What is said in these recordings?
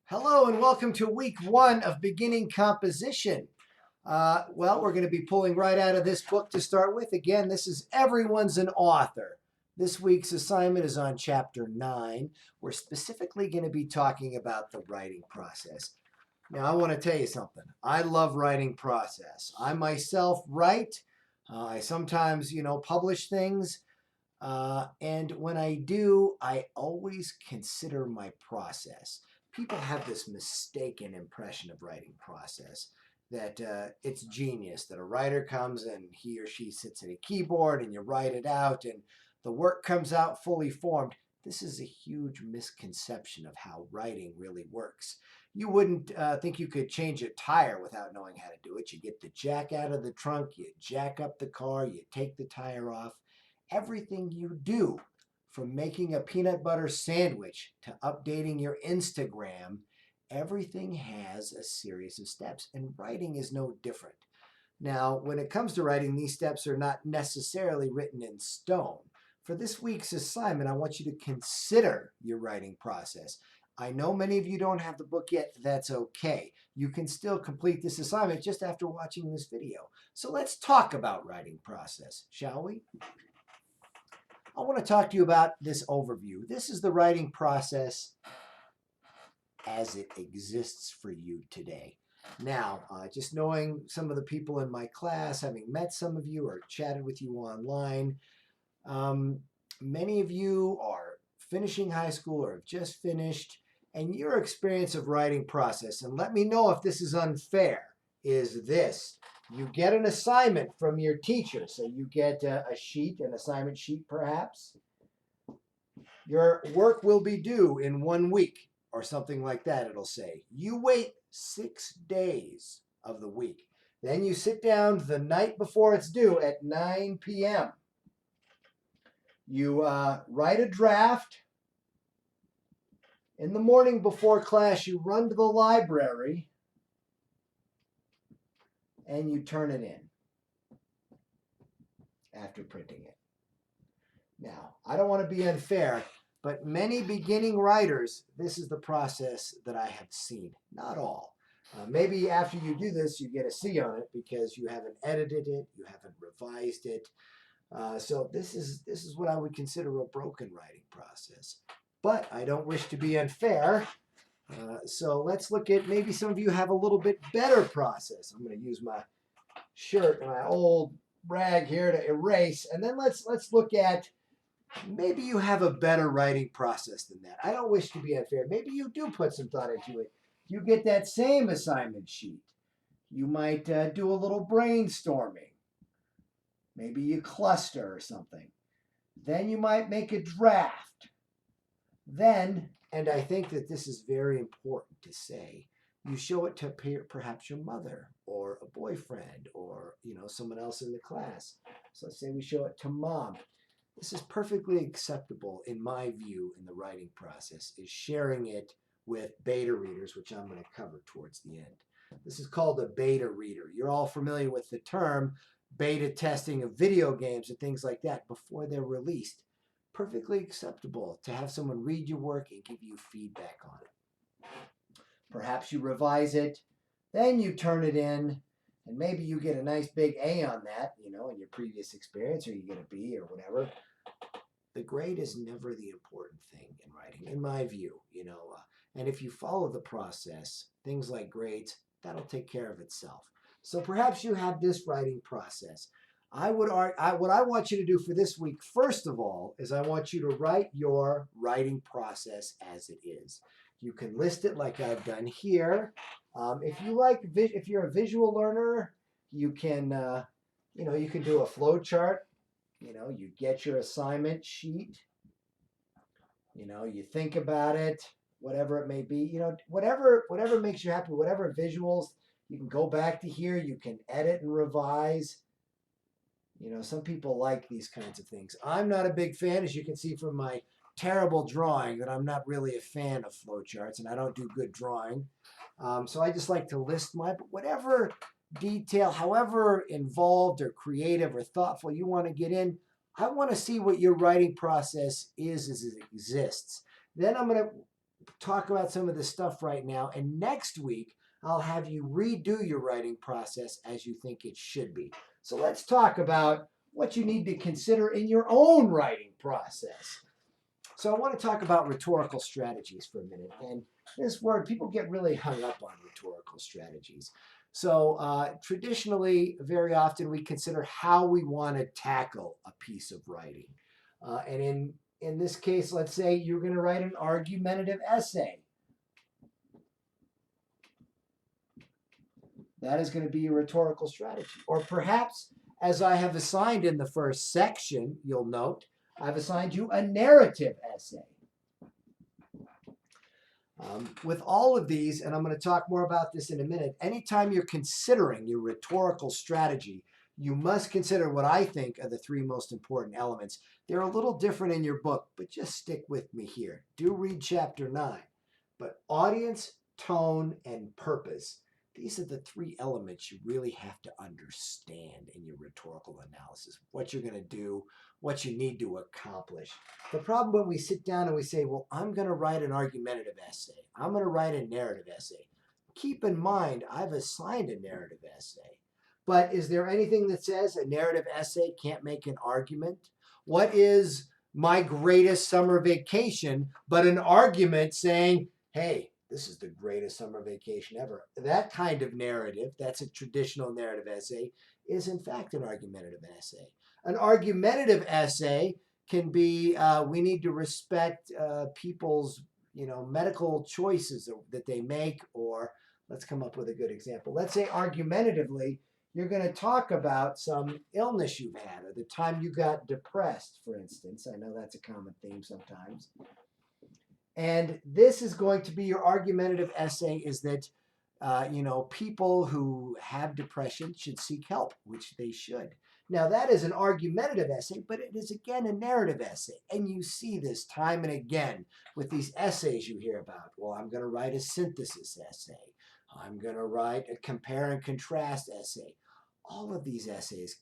Hello and welcome to week one of beginning composition. We're going to be pulling right out of this book to start with. Again, this is Everyone's an Author. This week's assignment is on chapter 9. We're specifically going to be talking about the writing process. Now, I want to tell you something. I love writing process. I myself write. I sometimes, publish things. And when I do, I always consider my process. People have this mistaken impression of writing process that it's genius, that a writer comes and he or she sits at a keyboard and you write it out and the work comes out fully formed. This is a huge misconception of how writing really works. You wouldn't think you could change a tire without knowing how to do it. You get the jack out of the trunk, you jack up the car, you take the tire off. Everything you do, from making a peanut butter sandwich to updating your Instagram, everything has a series of steps, and writing is no different. Now, when it comes to writing, these steps are not necessarily written in stone. For this week's assignment, I want you to consider your writing process. I know many of you don't have the book yet. That's okay. You can still complete this assignment just after watching this video. So let's talk about writing process, shall we? I want to talk to you about this overview. This is the writing process as it exists for you today. Now, just knowing some of the people in my class, having met some of you or chatted with you online, many of you are finishing high school or have just finished, and your experience of writing process, and let me know if this is unfair, is this. You get an assignment from your teacher. So you get a sheet, an assignment sheet perhaps. Your work will be due in 1 week or something like that, it'll say. You wait 6 days of the week. Then you sit down the night before it's due at 9 p.m. You write a draft. In the morning before class, you run to the library and you turn it in after printing it. Now, I don't want to be unfair, but many beginning writers, this is the process that I have seen. Not all. Maybe after you do this, you get a C on it because you haven't edited it, you haven't revised it. So this is what I would consider a broken writing process. But I don't wish to be unfair. So let's look at, maybe some of you have a little bit better process. I'm going to use my shirt and my old rag here to erase. And then let's look at, maybe you have a better writing process than that. I don't wish to be unfair. Maybe you do put some thought into it. You get that same assignment sheet. You might do a little brainstorming. Maybe you cluster or something. Then you might make a draft. Then, and I think that this is very important to say, you show it to perhaps your mother or a boyfriend or someone else in the class. So let's say we show it to mom. This is perfectly acceptable in my view in the writing process, is sharing it with beta readers, which I'm going to cover towards the end. This is called a beta reader. You're all familiar with the term beta testing of video games and things like that before they're released. Perfectly acceptable to have someone read your work and give you feedback on it. Perhaps you revise it, then you turn it in, and maybe you get a nice big A on that, in your previous experience, or you get a B or whatever. The grade is never the important thing in writing, in my view, and if you follow the process, things like grades, that'll take care of itself. So perhaps you have this writing process. What I want you to do for this week, first of all, is I want you to write your writing process as it is. You can list it like I've done here. If you're a visual learner, you can, you can do a flow chart. You get your assignment sheet. You think about it, whatever it may be. Whatever makes you happy, whatever visuals. You can go back to here. You can edit and revise. Some people like these kinds of things. I'm not a big fan, as you can see from my terrible drawing, that I'm not really a fan of flowcharts, and I don't do good drawing. So I just like to list whatever detail, however involved or creative or thoughtful you want to get in. I want to see what your writing process is as it exists. Then I'm going to talk about some of this stuff right now, and next week I'll have you redo your writing process as you think it should be. So let's talk about what you need to consider in your own writing process. So I want to talk about rhetorical strategies for a minute. And this word, people get really hung up on rhetorical strategies. So traditionally, very often we consider how we want to tackle a piece of writing. And in this case, let's say you're going to write an argumentative essay. That is going to be a rhetorical strategy. Or perhaps, as I have assigned in the first section, you'll note, I've assigned you a narrative essay. With all of these, and I'm going to talk more about this in a minute, anytime you're considering your rhetorical strategy, you must consider what I think are the three most important elements. They're a little different in your book, but just stick with me here. Do read chapter 9. But audience, tone, and purpose. These are the three elements you really have to understand in your rhetorical analysis. What you're going to do, what you need to accomplish. The problem when we sit down and we say, well, I'm going to write an argumentative essay. I'm going to write a narrative essay. Keep in mind, I've assigned a narrative essay. But is there anything that says a narrative essay can't make an argument? What is my greatest summer vacation but an argument saying, hey, this is the greatest summer vacation ever? That kind of narrative, that's a traditional narrative essay, is in fact an argumentative essay. An argumentative essay can be, we need to respect people's, medical choices that they make, or let's come up with a good example. Let's say argumentatively, you're going to talk about some illness you've had or the time you got depressed, for instance. I know that's a common theme sometimes. And this is going to be your argumentative essay is that, people who have depression should seek help, which they should. Now, that is an argumentative essay, but it is, again, a narrative essay. And you see this time and again with these essays you hear about. Well, I'm going to write a synthesis essay. I'm going to write a compare and contrast essay. All of these essays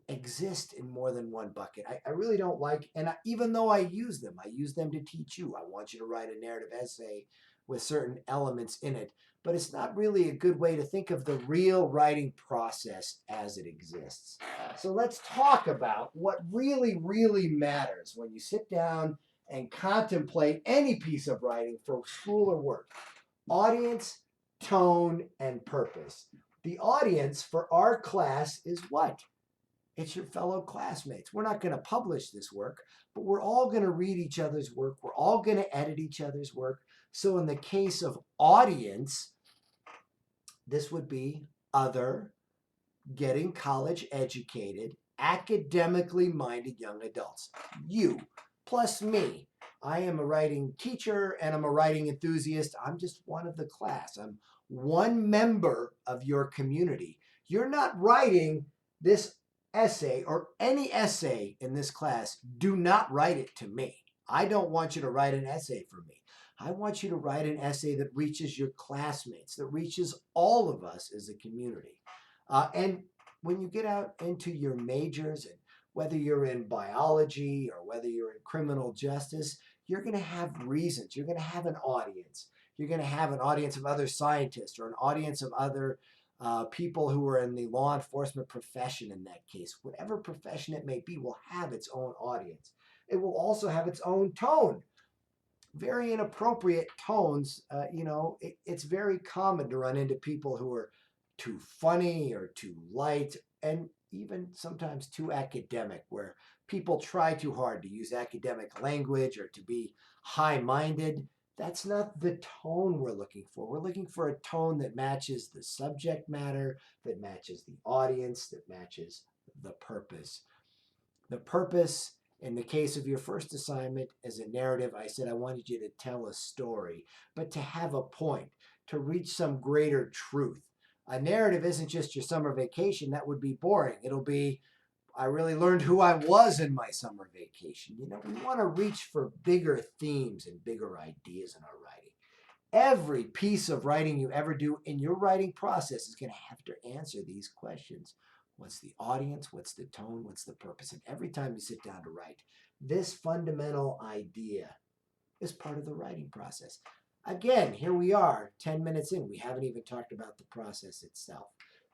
exist in more than one bucket. I really don't like, and even though I use them to teach you. I want you to write a narrative essay with certain elements in it, but it's not really a good way to think of the real writing process as it exists. So let's talk about what really, really matters when you sit down and contemplate any piece of writing for school or work. Audience, tone, and purpose. The audience for our class is what? It's your fellow classmates. We're not going to publish this work, but we're all going to read each other's work. We're all going to edit each other's work. So in the case of audience, this would be other, getting college educated, academically minded young adults. You plus me. I am a writing teacher and I'm a writing enthusiast. I'm just one of the class. I'm one member of your community. You're not writing this essay or any essay in this class. Do not write it to me. I don't want you to write an essay for me. I want you to write an essay that reaches your classmates, that reaches all of us as a community. And when you get out into your majors, and whether you're in biology or whether you're in criminal justice, you're going to have reasons. You're going to have an audience. You're going to have an audience of other scientists or an audience of other people who are in the law enforcement profession in that case. Whatever profession it may be will have its own audience. It will also have its own tone. Very inappropriate tones. It's very common to run into people who are too funny or too light and even sometimes too academic, where people try too hard to use academic language or to be high-minded. That's not the tone we're looking for. We're looking for a tone that matches the subject matter, that matches the audience, that matches the purpose. The purpose, in the case of your first assignment as a narrative, I said I wanted you to tell a story, but to have a point, to reach some greater truth. A narrative isn't just your summer vacation. That would be boring. It'll be, I really learned who I was in my summer vacation. We want to reach for bigger themes and bigger ideas in our writing. Every piece of writing you ever do in your writing process is going to have to answer these questions. What's the audience? What's the tone? What's the purpose? And every time you sit down to write, this fundamental idea is part of the writing process. Again, here we are, 10 minutes in. We haven't even talked about the process itself.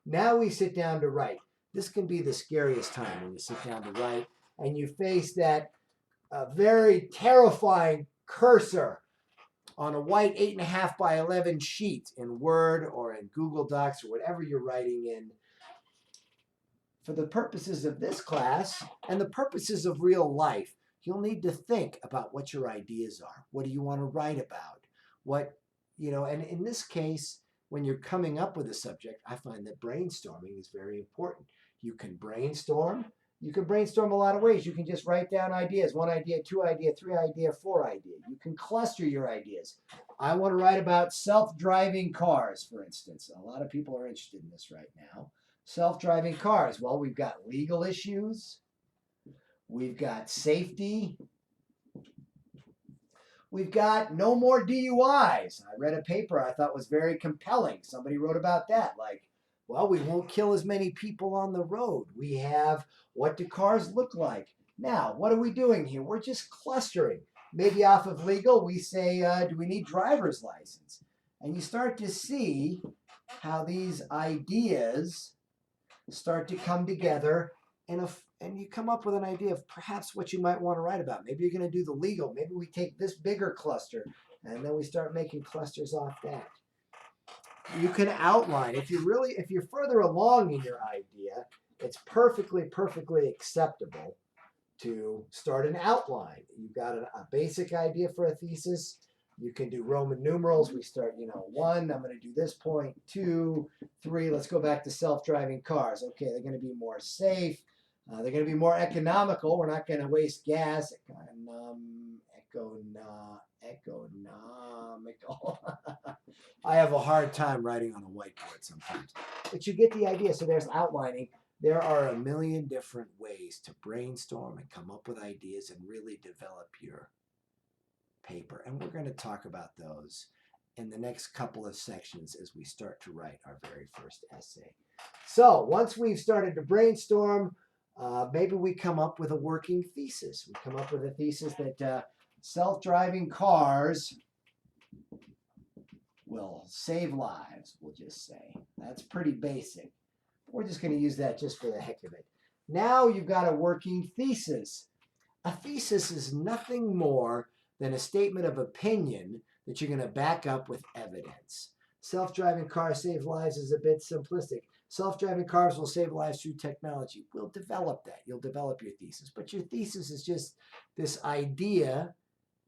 Now we sit down to write. This can be the scariest time when you sit down to write and you face that very terrifying cursor on a white 8.5 by 11 sheet in Word or in Google Docs or whatever you're writing in. For the purposes of this class and the purposes of real life, you'll need to think about what your ideas are. What do you want to write about? What, and in this case, when you're coming up with a subject, I find that brainstorming is very important. You can brainstorm. You can brainstorm a lot of ways. You can just write down ideas, 1 idea, 2 idea, 3 idea, 4 idea. You can cluster your ideas. I want to write about self-driving cars, for instance. A lot of people are interested in this right now. Self-driving cars. Well, we've got legal issues. We've got safety. We've got no more DUIs. I read a paper I thought was very compelling. Somebody wrote about that. Like, well, we won't kill as many people on the road. We have, what do cars look like? Now, what are we doing here? We're just clustering. Maybe off of legal, we say, do we need driver's license? And you start to see how these ideas start to come together, and you come up with an idea of perhaps what you might want to write about. Maybe you're going to do the legal. Maybe we take this bigger cluster, and then we start making clusters off that. You can outline. If you're further along in your idea, it's perfectly acceptable to start an outline. You've got a basic idea for a thesis. You can do Roman numerals. We start, 1, I'm going to do this point, 2, 3. Let's go back to self-driving cars. Okay, they're going to be more safe. They're going to be more economical. We're not going to waste gas. Economical. I have a hard time writing on a whiteboard sometimes. But you get the idea. So there's outlining. There are a million different ways to brainstorm and come up with ideas and really develop your paper. And we're going to talk about those in the next couple of sections as we start to write our very first essay. So once we've started to brainstorm, maybe we come up with a working thesis. We come up with a thesis that self-driving cars will save lives, we'll just say. That's pretty basic. We're just going to use that just for the heck of it. Now you've got a working thesis. A thesis is nothing more than a statement of opinion that you're going to back up with evidence. Self-driving cars save lives is a bit simplistic. Self-driving cars will save lives through technology. We'll develop that. You'll develop your thesis. But your thesis is just this idea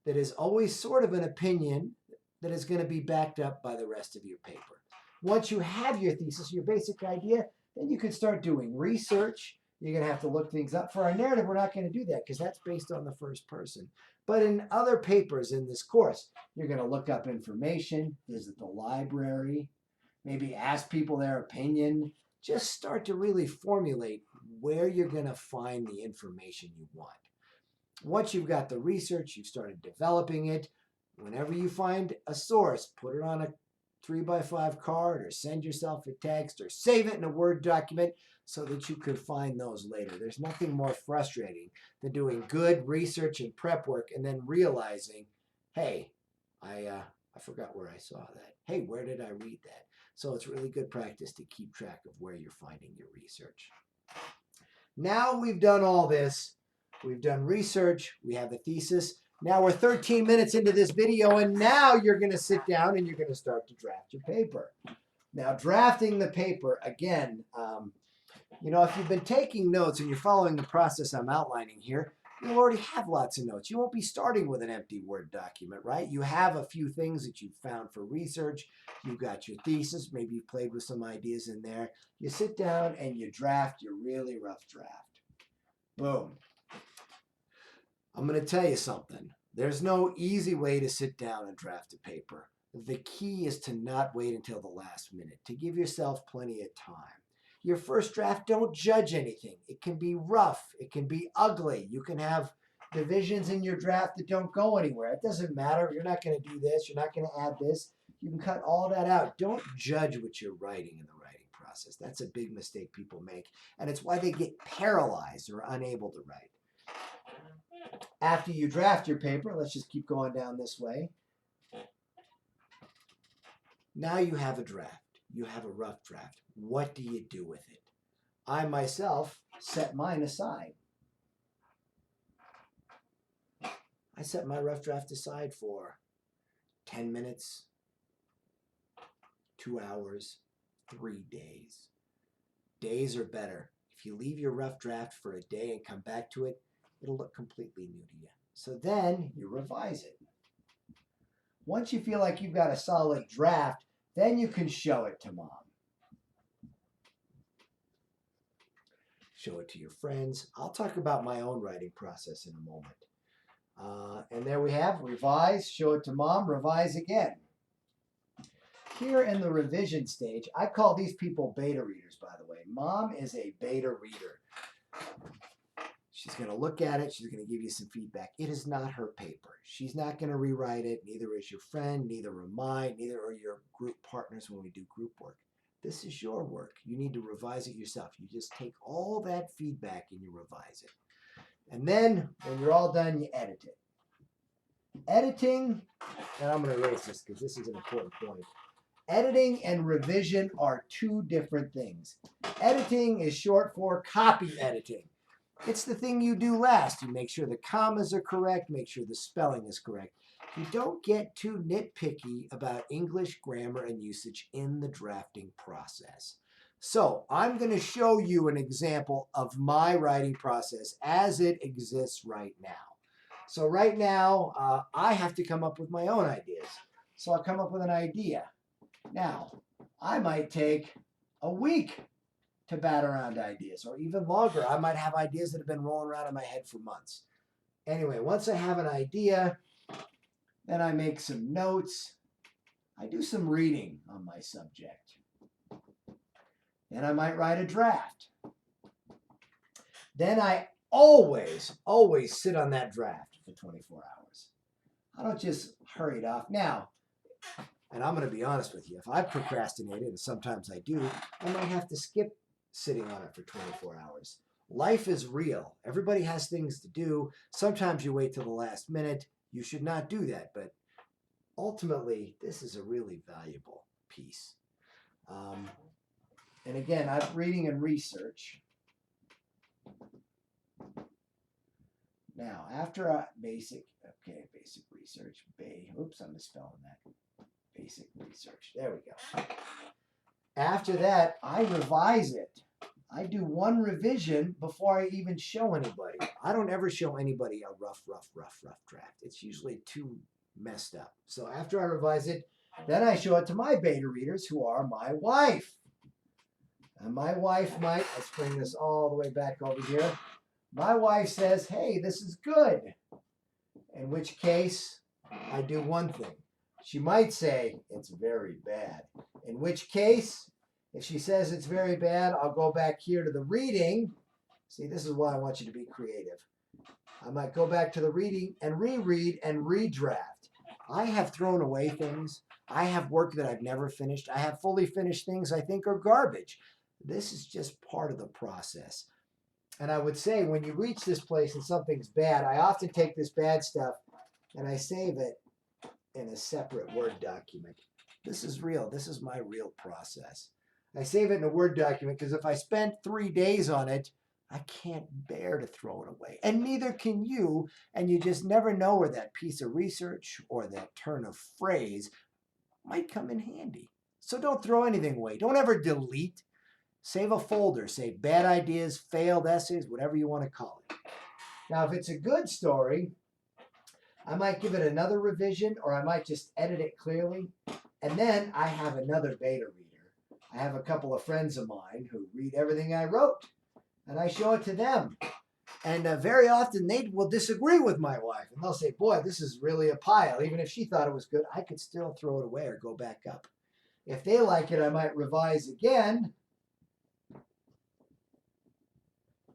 that is always sort of an opinion that is going to be backed up by the rest of your paper. Once you have your thesis, your basic idea, then you can start doing research. You're going to have to look things up. For our narrative, we're not going to do that because that's based on the first person. But in other papers in this course, you're going to look up information, visit the library, maybe ask people their opinion. Just start to really formulate where you're going to find the information you want. Once you've got the research, you've started developing it. Whenever you find a source, put it on a 3x5 card or send yourself a text or save it in a Word document so that you could find those later. There's nothing more frustrating than doing good research and prep work and then realizing, hey, I forgot where I saw that. Hey, where did I read that? So it's really good practice to keep track of where you're finding your research. Now we've done all this. We've done research. We have a thesis. Now we're 13 minutes into this video, and now you're going to sit down and you're going to start to draft your paper. Now, drafting the paper, again, if you've been taking notes and you're following the process I'm outlining here, you'll already have lots of notes. You won't be starting with an empty Word document, right? You have a few things that you've found for research. You've got your thesis. Maybe you played with some ideas in there. You sit down and you draft your really rough draft. Boom. I'm going to tell you something. There's no easy way to sit down and draft a paper. The key is to not wait until the last minute, to give yourself plenty of time. Your first draft, don't judge anything. It can be rough. It can be ugly. You can have divisions in your draft that don't go anywhere. It doesn't matter. You're not going to do this. You're not going to add this. You can cut all that out. Don't judge what you're writing in the writing process. That's a big mistake people make, and it's why they get paralyzed or unable to write. After you draft your paper, let's just keep going down this way. Now you have a draft. You have a rough draft. What do you do with it? I myself set mine aside. I set my rough draft aside for 10 minutes, 2 hours, 3 days. Days are better. If you leave your rough draft for a day and come back to it, it'll look completely new to you. So then you revise it. Once you feel like you've got a solid draft, then you can show it to mom. Show it to your friends. I'll talk about my own writing process in a moment. And there we have revise, show it to mom, revise again. Here in the revision stage, I call these people beta readers, by the way. Mom is a beta reader. She's going to look at it. She's going to give you some feedback. It is not her paper. She's not going to rewrite it. Neither is your friend. Neither are mine. Neither are your group partners when we do group work. This is your work. You need to revise it yourself. You just take all that feedback and you revise it. And then when you're all done, you edit it. Editing, and I'm going to erase this because this is an important point. Editing and revision are two different things. Editing is short for copy editing. It's the thing you do last. You make sure the commas are correct, make sure the spelling is correct. You don't get too nitpicky about English grammar and usage in the drafting process. So I'm going to show you an example of my writing process as it exists right now. So right now, I have to come up with my own ideas. So I'll come up with an idea. Now, I might take a week to bat around ideas, or even longer. I might have ideas that have been rolling around in my head for months. Anyway, once I have an idea, then I make some notes. I do some reading on my subject. Then I might write a draft. Then I always sit on that draft for 24 hours. I don't just hurry it off. Now, and I'm going to be honest with you, if I procrastinated, and sometimes I do, I might have to skip sitting on it for 24 hours. Life is real. Everybody has things to do. Sometimes you wait till the last minute. You should not do that, but ultimately, this is a really valuable piece. And again, I'm reading and research. Now, after basic research, oops, I'm misspelling that. Basic research. There we go. After that, I revise it. I do one revision before I even show anybody. I don't ever show anybody a rough draft. It's usually too messed up. So after I revise it, then I show it to my beta readers, who are my wife. And my wife might, let's bring this all the way back over here. My wife says, hey, this is good. In which case, I do one thing. She might say, it's very bad. In which case, if she says it's very bad, I'll go back here to the reading. See, this is why I want you to be creative. I might go back to the reading and reread and redraft. I have thrown away things. I have work that I've never finished. I have fully finished things I think are garbage. This is just part of the process. And I would say when you reach this place and something's bad, I often take this bad stuff and I save it in a separate Word document. This is real. This is my real process. I save it in a Word document because if I spent 3 days on it, I can't bear to throw it away. And neither can you. And you just never know where that piece of research or that turn of phrase might come in handy. So don't throw anything away. Don't ever delete. Save a folder. Save bad ideas, failed essays, whatever you want to call it. Now, if it's a good story, I might give it another revision, or I might just edit it clearly. And then I have another beta reader. I have a couple of friends of mine who read everything I wrote, and I show it to them. And very often they will disagree with my wife, and they'll say, boy, this is really a pile. Even if she thought it was good, I could still throw it away or go back up. If they like it, I might revise again,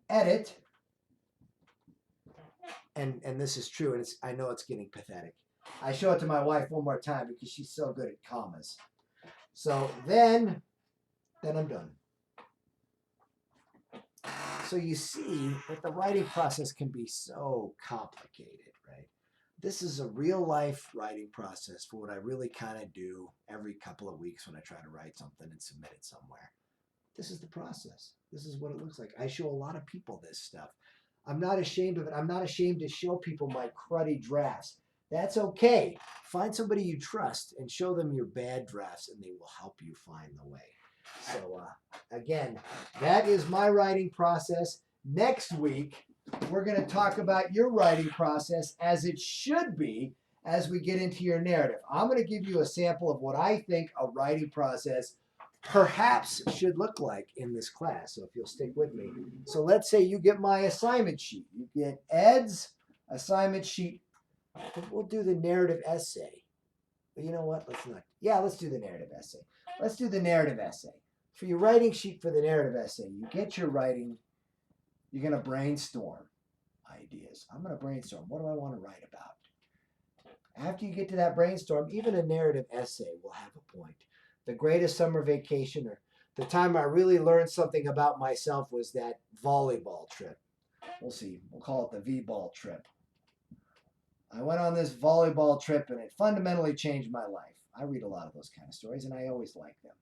edit, and this is true, and I know it's getting pathetic. I show it to my wife one more time because she's so good at commas. So then I'm done. So you see that the writing process can be so complicated, right? This is a real life writing process for what I really kind of do every couple of weeks when I try to write something and submit it somewhere. This is the process. This is what it looks like. I show a lot of people this stuff. I'm not ashamed of it. I'm not ashamed to show people my cruddy drafts. That's okay. Find somebody you trust and show them your bad drafts, and they will help you find the way. So, again, that is my writing process. Next week, we're going to talk about your writing process as it should be as we get into your narrative. I'm going to give you a sample of what I think a writing process perhaps should look like in this class. So if you'll stick with me. So let's say you get my assignment sheet. You get Ed's assignment sheet. We'll do the narrative essay. But you know what? Let's not. Yeah, let's do the narrative essay. Let's do the narrative essay. For your writing sheet for the narrative essay, you get your writing. You're going to brainstorm ideas. I'm going to brainstorm. What do I want to write about? After you get to that brainstorm, even a narrative essay will have a point. The greatest summer vacation, or the time I really learned something about myself, was that volleyball trip. We'll see. We'll call it the V-ball trip. I went on this volleyball trip and it fundamentally changed my life. I read a lot of those kind of stories and I always like them.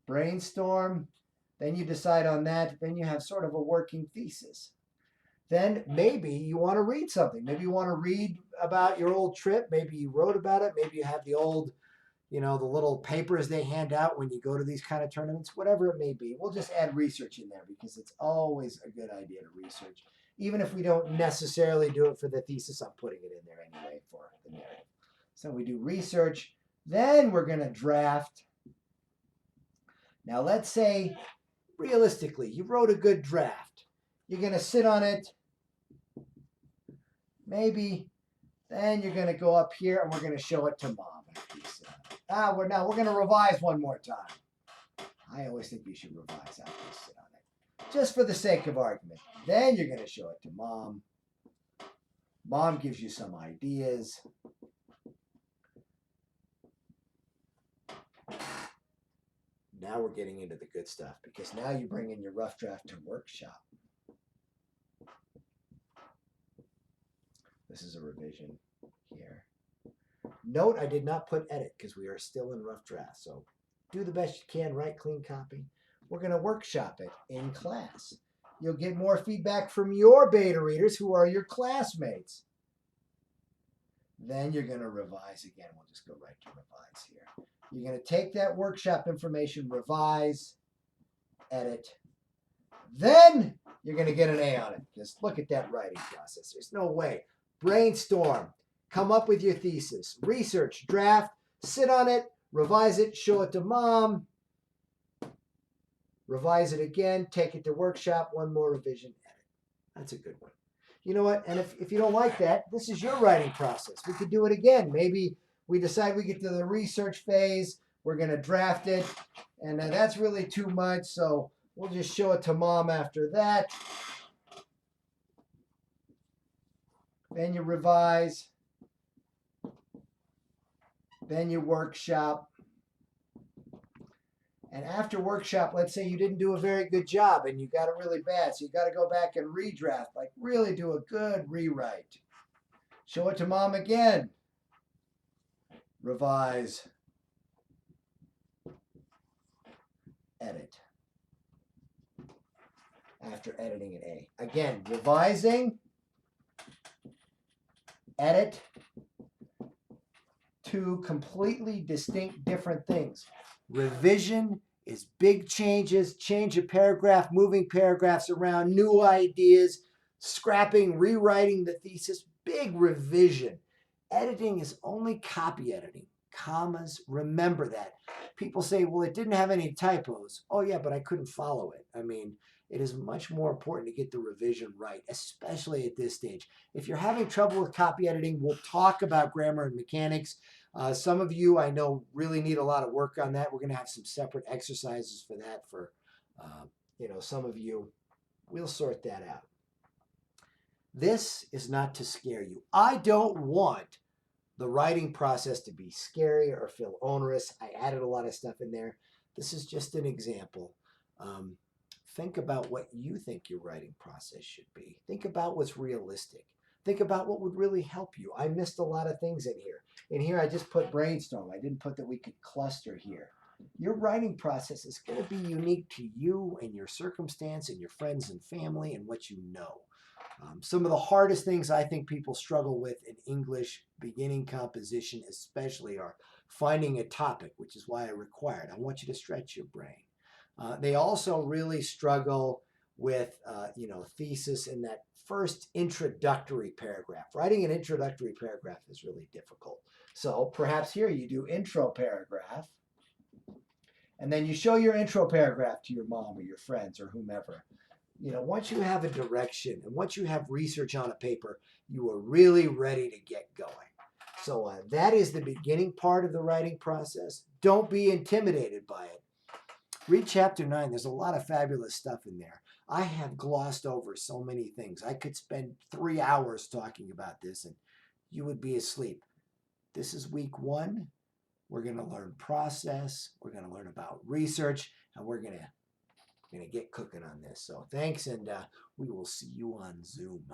Brainstorm, then you decide on that, then you have sort of a working thesis. Then maybe you want to read something. Maybe you want to read about your old trip. Maybe you wrote about it. Maybe you have the old, the little papers they hand out when you go to these kind of tournaments, whatever it may be. We'll just add research in there because it's always a good idea to research. Even if we don't necessarily do it for the thesis, I'm putting it in there anyway for the narrative. So we do research. Then we're going to draft. Now let's say, realistically, you wrote a good draft. You're going to sit on it. Maybe. Then you're going to go up here and we're going to show it to mom after you sit on it. We're going to revise one more time. I always think you should revise after you sit on it, just for the sake of argument. Then you're going to show it to mom. Mom gives you some ideas. Now we're getting into the good stuff because now you bring in your rough draft to workshop. This is a revision here. Note I did not put edit because we are still in rough draft. So do the best you can, write clean copy. We're going to workshop it in class. You'll get more feedback from your beta readers who are your classmates. Then you're going to revise again. We'll just go right to revise here. You're going to take that workshop information, revise, edit. Then you're going to get an A on it. Just look at that writing process. There's no way. Brainstorm. Come up with your thesis. Research, draft, sit on it, revise it, show it to mom. Revise it again, take it to workshop, one more revision, edit. That's a good one. You know what? And if you don't like that, this is your writing process. We could do it again. Maybe we decide we get to the research phase. We're going to draft it. And that's really too much. So we'll just show it to mom after that. Then you revise. Then you workshop. And after workshop, let's say you didn't do a very good job and you got it really bad. So you got to go back and redraft, like really do a good rewrite. Show it to mom again. Revise. Edit. After editing an A. Again, revising. Edit. Two completely distinct different things. Revision is big changes, change a paragraph, moving paragraphs around, new ideas, scrapping, rewriting the thesis, big revision. Editing is only copy editing, commas, remember that. People say, well, it didn't have any typos. Oh yeah, but I couldn't follow it. I mean, it is much more important to get the revision right, especially at this stage. If you're having trouble with copy editing, we'll talk about grammar and mechanics. Some of you I know really need a lot of work on that. We're going to have some separate exercises for that for, some of you. We'll sort that out. This is not to scare you. I don't want the writing process to be scary or feel onerous. I added a lot of stuff in there. This is just an example. think about what you think your writing process should be. Think about what's realistic. Think about what would really help you. I missed a lot of things in here. In here, I just put brainstorm. I didn't put that we could cluster here. Your writing process is going to be unique to you and your circumstance and your friends and family and what you know. Some of the hardest things I think people struggle with in English beginning composition, especially, are finding a topic, which is why I required. I want you to stretch your brain. They also really struggle with, thesis in that first introductory paragraph. Writing an introductory paragraph is really difficult. So perhaps here you do intro paragraph, and then you show your intro paragraph to your mom or your friends or whomever. Once you have a direction and once you have research on a paper, you are really ready to get going. So that is the beginning part of the writing process. Don't be intimidated by it. Read chapter 9. There's a lot of fabulous stuff in there. I have glossed over so many things. I could spend 3 hours talking about this and you would be asleep. This is week 1. We're going to learn process. We're going to learn about research, and we're going to get cooking on this. So thanks, and we will see you on Zoom.